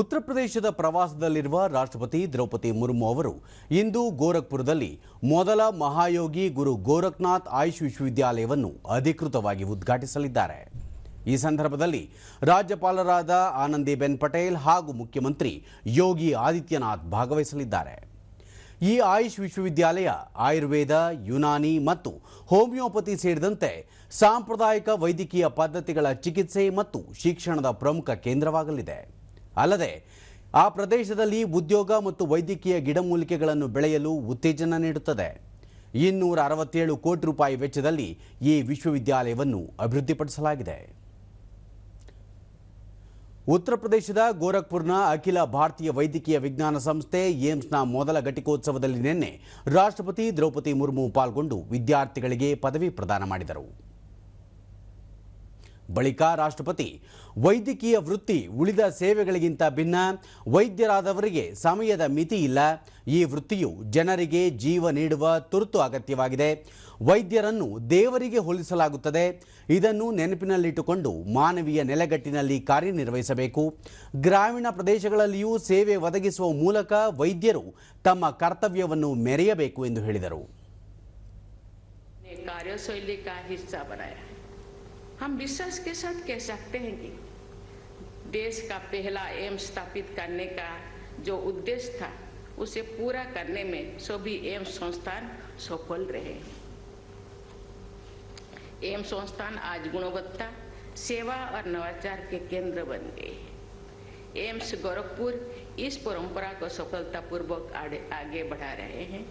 ಉತ್ತರ ಪ್ರದೇಶದ ಪ್ರವಾಸದಲ್ಲಿರುವ ರಾಷ್ಟ್ರಪತಿ ದ್ರೌಪದಿ ಮುರ್ಮು ಅವರು ಇಂದು ಗೋರಖ್ಪುರದಲ್ಲಿ ಮೊದಲ ಮಹಾಯೋಗಿ ಗುರು ಗೋರಖ್ನಾಥ್ ಆಯುಷ್ ವಿಶ್ವವಿದ್ಯಾಲಯವನ್ನು ಅಧಿಕೃತವಾಗಿ ಉದ್ಘಾಟಿಸಲಿದ್ದಾರೆ। ಈ ಸಂದರ್ಭದಲ್ಲಿ ರಾಜ್ಯಪಾಲರಾದ ಆನಂದಿಬೆನ್ ಪಟೇಲ್ ಹಾಗೂ ಮುಖ್ಯಮಂತ್ರಿ ಯೋಗಿ ಆದಿತ್ಯನಾಥ್ ಭಾಗವಹಿಸಲಿದ್ದಾರೆ। ಈ ಆಯುಷ್ ವಿಶ್ವವಿದ್ಯಾಲಯ ಆಯುರ್ವೇದ, ಯುನಾನಿ ಮತ್ತು ಹೋಮಿಯೋಪತಿ ಸೇರಿದಂತೆ ಸಾಂಪ್ರದಾಯಿಕ ವೈದ್ಯಕೀಯ ಪದ್ಧತಿಗಳ ಚಿಕಿತ್ಸೆ ಮತ್ತು ಶಿಕ್ಷಣದ ಪ್ರಮುಖ ಕೇಂದ್ರವಾಗಲಿದೆ। ಅಲ್ಲದೆ ಆ ಪ್ರದೇಶದಲ್ಲಿ ಉದ್ಯೋಗ ಮತ್ತು ವೈದ್ಯಕೀಯ ಗಿಡಮೂಲಿಕೆಗಳನ್ನು ಬೆಳೆಯಲು ಉತ್ತೇಜನ ನೀಡುತ್ತದೆ। 267 ಕೋಟಿ ರೂಪಾಯಿ ವೆಚ್ಚದಲ್ಲಿ ಈ ವಿಶ್ವವಿದ್ಯಾಲಯವನ್ನು ಅಭಿವೃದ್ಧಿಪಡಿಸಲಾಗಿದೆ। ಉತ್ತರ ಪ್ರದೇಶದ ಗೋರಖ್ಪುರ್ನ ಅಖಿಲ ಭಾರತೀಯ ವೈದ್ಯಕೀಯ ವಿಜ್ಞಾನ ಸಂಸ್ಥೆ ಏಮ್ಸ್ನ ಮೊದಲ ಘಟಿಕೋತ್ಸವದಲ್ಲಿ ನಿನ್ನೆ ರಾಷ್ಟ್ರಪತಿ ದ್ರೌಪದಿ ಮುರ್ಮು ಪಾಲ್ಗೊಂಡು ವಿದ್ಯಾರ್ಥಿಗಳಿಗೆ ಪದವಿ ಪ್ರದಾನ ಮಾಡಿದರು। ಬಳಿಕ ರಾಷ್ಟ್ರಪತಿ ವೈದ್ಯಕೀಯ ವೃತ್ತಿ ಉಳಿದ ಸೇವೆಗಳಿಗಿಂತ ಭಿನ್ನ, ವೈದ್ಯರಾದವರಿಗೆ ಸಮಯದ ಮಿತಿ ಇಲ್ಲ, ಈ ವೃತ್ತಿಯು ಜನರಿಗೆ ಜೀವ ನೀಡುವ ತುರ್ತು ಅಗತ್ಯವಾಗಿದೆ, ವೈದ್ಯರನ್ನು ದೇವರಿಗೆ ಹೋಲಿಸಲಾಗುತ್ತದೆ, ಇದನ್ನು ನೆನಪಿನಲ್ಲಿಟ್ಟುಕೊಂಡು ಮಾನವೀಯ ನೆಲೆಗಟ್ಟಿನಲ್ಲಿ ಕಾರ್ಯನಿರ್ವಹಿಸಬೇಕು, ಗ್ರಾಮೀಣ ಪ್ರದೇಶಗಳಲ್ಲಿಯೂ ಸೇವೆ ಒದಗಿಸುವ ಮೂಲಕ ವೈದ್ಯರು ತಮ್ಮ ಕರ್ತವ್ಯವನ್ನು ಮೆರೆಯಬೇಕು ಎಂದು ಹೇಳಿದರು। हम विश्वास के साथ कह सकते हैं कि देश का पहला एम्स स्थापित करने का जो उद्देश्य था उसे पूरा करने में सभी एम्स संस्थान सफल रहे हैं। एम्स संस्थान आज गुणवत्ता, सेवा और नवाचार के केंद्र बन गए हैं। एम्स गोरखपुर इस परंपरा को सफलतापूर्वक आगे बढ़ा रहे हैं।